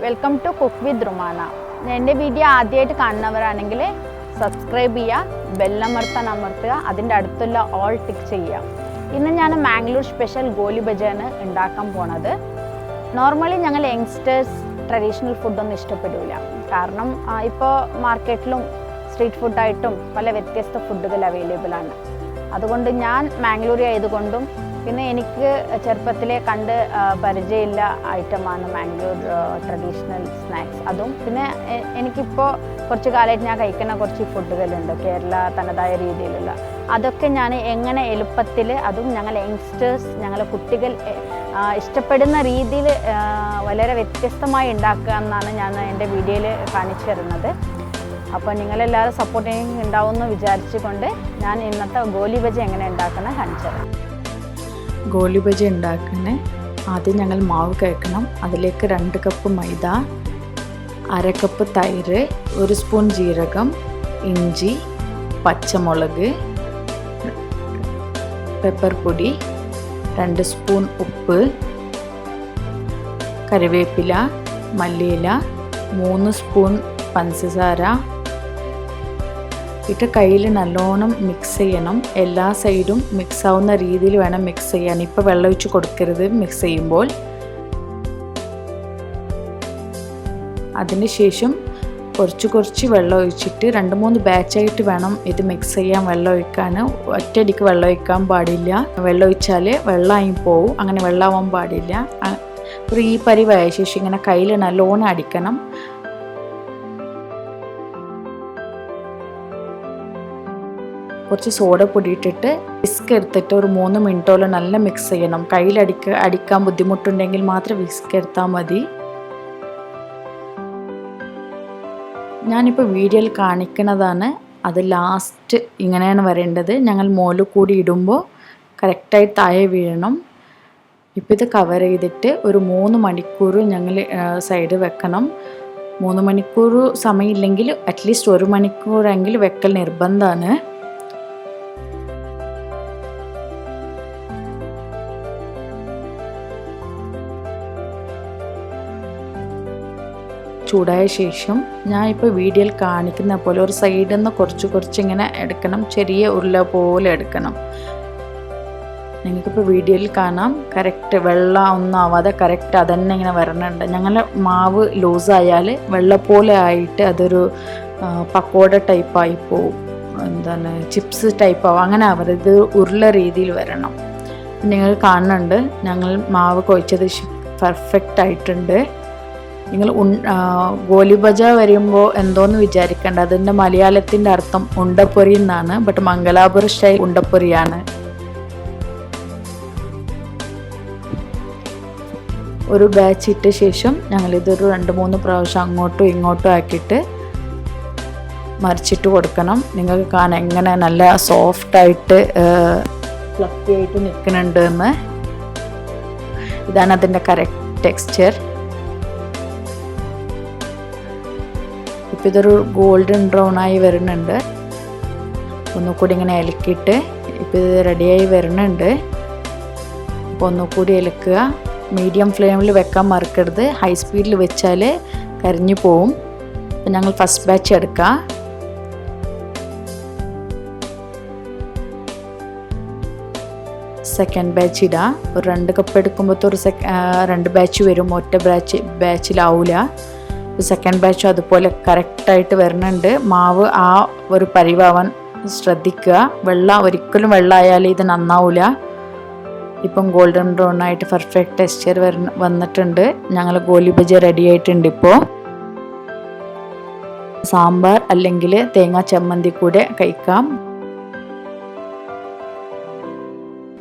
Welcome to cook with Rumana. എൻ്റെ video ആദ്യമായിട്ട് കാണുന്നവരാണെങ്കിൽ സബ്സ്ക്രൈബ് ചെയ്യുക, ബെല്ലമർത്താൻ അമർത്തുക, അതിൻ്റെ അടുത്തുള്ള ഓൾ ടിക്ക് ചെയ്യുക. ഇന്ന് ഞാൻ മാംഗ്ലൂർ സ്പെഷ്യൽ ഗോലി ബജയാണ് ഉണ്ടാക്കാൻ പോണത്. നോർമലി ഞങ്ങൾ യങ്സ്റ്റേഴ്സ് ട്രഡീഷണൽ ഫുഡൊന്നും ഇഷ്ടപ്പെടില്ല. കാരണം ഇപ്പോൾ മാർക്കറ്റിലും സ്ട്രീറ്റ് ഫുഡായിട്ടും പല വ്യത്യസ്ത ഫുഡുകൾ അവൈലബിൾ ആണ്. അതുകൊണ്ട് ഞാൻ മാംഗ്ലൂരി ആയതുകൊണ്ടും പിന്നെ എനിക്ക് ചെറുപ്പത്തിലെ കണ്ട് പരിചയമില്ല ഐറ്റമാണ് മാംഗ്ലൂർ ട്രഡീഷണൽ സ്നാക്സ്. അതും പിന്നെ എനിക്കിപ്പോൾ കുറച്ച് കാലമായിട്ട് ഞാൻ കഴിക്കുന്ന കുറച്ച് ഫുഡുകളുണ്ട് കേരള തനതായ രീതിയിലുള്ള. അതൊക്കെ ഞാൻ എങ്ങനെ എളുപ്പത്തിൽ, അതും ഞങ്ങൾ യങ്സ്റ്റേഴ്സ്, ഞങ്ങളെ കുട്ടികൾ ഇഷ്ടപ്പെടുന്ന രീതിയിൽ വളരെ വ്യത്യസ്തമായി ഉണ്ടാക്കുക എന്നാണ് ഞാൻ എൻ്റെ വീഡിയോയിൽ കാണിച്ചു തരുന്നത്. അപ്പോൾ നിങ്ങളെല്ലാവരും സപ്പോർട്ടിങ് ഉണ്ടാവുമെന്ന് വിചാരിച്ചുകൊണ്ട് ഞാൻ ഇന്നത്തെ ഗോലി ബജി എങ്ങനെ ഉണ്ടാക്കുന്നത് കാണിച്ചു തരാം. ഗോലി ബജി ഉണ്ടാക്കുന്ന ആദ്യം ഞങ്ങൾ മാവ് കഴിക്കണം. അതിലേക്ക് 2 കപ്പ് മൈദ, 1/2 കപ്പ് തൈര്, 1 സ്പൂൺ ജീരകം, ഇഞ്ചി, പച്ചമുളക്, പെപ്പർ പൊടി, 2 സ്പൂൺ ഉപ്പ്, കറിവേപ്പില, മല്ലിയില, 3 സ്പൂൺ പഞ്ചസാര ഇട്ട് കയ്യിൽ നല്ലോണം മിക്സ് ചെയ്യണം. എല്ലാ സൈഡും മിക്സ് ആവുന്ന രീതിയിൽ വേണം മിക്സ് ചെയ്യാൻ. ഇപ്പോൾ വെള്ളം ഒഴിച്ച് കൊടുക്കരുത് മിക്സ് ചെയ്യുമ്പോൾ. അതിനുശേഷം കുറച്ച് വെള്ളം ഒഴിച്ചിട്ട് 2-3 ബാച്ചായിട്ട് വേണം ഇത് മിക്സ് ചെയ്യാൻ. വെള്ളം ഒഴിക്കാൻ ഒറ്റയടിക്ക് വെള്ളം ഒഴിക്കാൻ പാടില്ല. വെള്ളം ഒഴിച്ചാൽ വെള്ളമായി പോവും. അങ്ങനെ വെള്ളമാവാൻ പാടില്ല. ഒരു ഈ പരിവായ ശേഷം ഇങ്ങനെ കയ്യിൽ നല്ലോണം അടിക്കണം. കുറച്ച് സോഡപ്പൊടി ഇട്ടിട്ട് വിസ്ക് എടുത്തിട്ട് ഒരു 3 മിനിറ്റോളം നല്ല മിക്സ് ചെയ്യണം. കയ്യിൽ അടിക്കാൻ ബുദ്ധിമുട്ടുണ്ടെങ്കിൽ മാത്രം വിസ്ക് എടുത്താൽ മതി. ഞാനിപ്പോൾ വീഡിയോയിൽ കാണിക്കുന്നതാണ്. അത് ലാസ്റ്റ് ഇങ്ങനെയാണ് വരേണ്ടത്. ഞങ്ങൾ മോളിൽ കൂടി ഇടുമ്പോൾ കറക്റ്റായി താഴെ വീഴണം. ഇപ്പോൾ ഇത് കവർ ചെയ്തിട്ട് ഒരു 3 മണിക്കൂർ ഞങ്ങൾ സൈഡ് വെക്കണം. 3 മണിക്കൂർ സമയമില്ലെങ്കിൽ അറ്റ്ലീസ്റ്റ് 1 മണിക്കൂറെങ്കിലും വെക്കൽ നിർബന്ധമാണ്. ചൂടായ ശേഷം ഞാൻ ഇപ്പോൾ വീഡിയോയിൽ കാണിക്കുന്ന പോലെ ഒരു സൈഡിൽ നിന്ന് കുറച്ച് ഇങ്ങനെ എടുക്കണം. ചെറിയ ഉരുള പോലെ എടുക്കണം. നിങ്ങൾക്കിപ്പോൾ വീഡിയോയിൽ കാണാം. കറക്റ്റ് വെള്ളം ഒന്നും ആവാതെ കറക്റ്റ് അതന്നെ ഇങ്ങനെ വരണുണ്ട്. ഞങ്ങൾ മാവ് ലൂസായാൽ വെള്ളം പോലെ ആയിട്ട് അതൊരു പക്കോട ടൈപ്പായി പോവും. എന്താണ് ചിപ്സ് ടൈപ്പാവും. അങ്ങനെ ആവരുത്. ഉരുള രീതിയിൽ വരണം. നിങ്ങൾ കാണുന്നുണ്ട് ഞങ്ങൾ മാവ് കുഴച്ചത് പെർഫെക്റ്റ് ആയിട്ടുണ്ട്. നിങ്ങൾ ഗോലി ബജ വരുമ്പോൾ എന്തോന്ന് വിചാരിക്കേണ്ട. അതിൻ്റെ മലയാളത്തിൻ്റെ അർത്ഥം ഉണ്ടപ്പൊരി എന്നാണ്. ബട്ട് മംഗലാപുരം സ്റ്റൈൽ ഉണ്ടപ്പൊരിയാണ്. ഒരു ബാച്ച് ഇട്ട ശേഷം ഞങ്ങളിതൊരു 2-3 പ്രാവശ്യം അങ്ങോട്ടും ഇങ്ങോട്ടും ആക്കിയിട്ട് മറിച്ചിട്ട് കൊടുക്കണം. നിങ്ങൾക്ക് കാണാൻ എങ്ങനെ നല്ല സോഫ്റ്റായിട്ട് ഫ്ലഫി ആയിട്ട് നിൽക്കുന്നുണ്ട് എന്ന്. ഇതാണ് അതിൻ്റെ കറക്റ്റ് ടെക്സ്ചർ. ഇപ്പോൾ ഇതൊരു ഗോൾഡൻ ബ്രൗൺ ആയി വരുന്നുണ്ട്. ഒന്നുകൂടി ഇങ്ങനെ ഇളക്കിയിട്ട് ഇപ്പോൾ ഇത് റെഡിയായി വരുന്നുണ്ട്. അപ്പോൾ ഒന്നുകൂടി ഇളക്കുക. മീഡിയം ഫ്ലെയിമിൽ വെക്കാൻ മറക്കരുത്. ഹൈ സ്പീഡിൽ വെച്ചാൽ കരിഞ്ഞു പോവും. അപ്പോൾ ഞങ്ങൾ ഫസ്റ്റ് ബാച്ച് എടുക്കുക. സെക്കൻഡ് ബാച്ച് ഇടുക. ഒരു 2 കപ്പ് എടുക്കുമ്പോഴത്തെ ഒരു 2 ബാച്ച് വരും. ഒറ്റ ബാച്ചിലാവില്ല. സെക്കൻഡ് ബാച്ചും അതുപോലെ കറക്റ്റായിട്ട് വരുന്നുണ്ട്. മാവ് ആ ഒരു പരിവാവാൻ ശ്രദ്ധിക്കുക. ഒരിക്കലും വെള്ളമായാൽ ഇത് നന്നാവില്ല. ഇപ്പം ഗോൾഡൻ ബ്രൗൺ ആയിട്ട് പെർഫെക്റ്റ് ടെക്സ്ചർ വന്നിട്ടുണ്ട്. ഞങ്ങൾ ഗോലി ബജി റെഡി ആയിട്ടുണ്ട്. ഇപ്പോൾ സാമ്പാർ അല്ലെങ്കിൽ തേങ്ങാ ചമ്മന്തി കൂടെ കഴിക്കാം.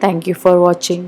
Thank you for watching.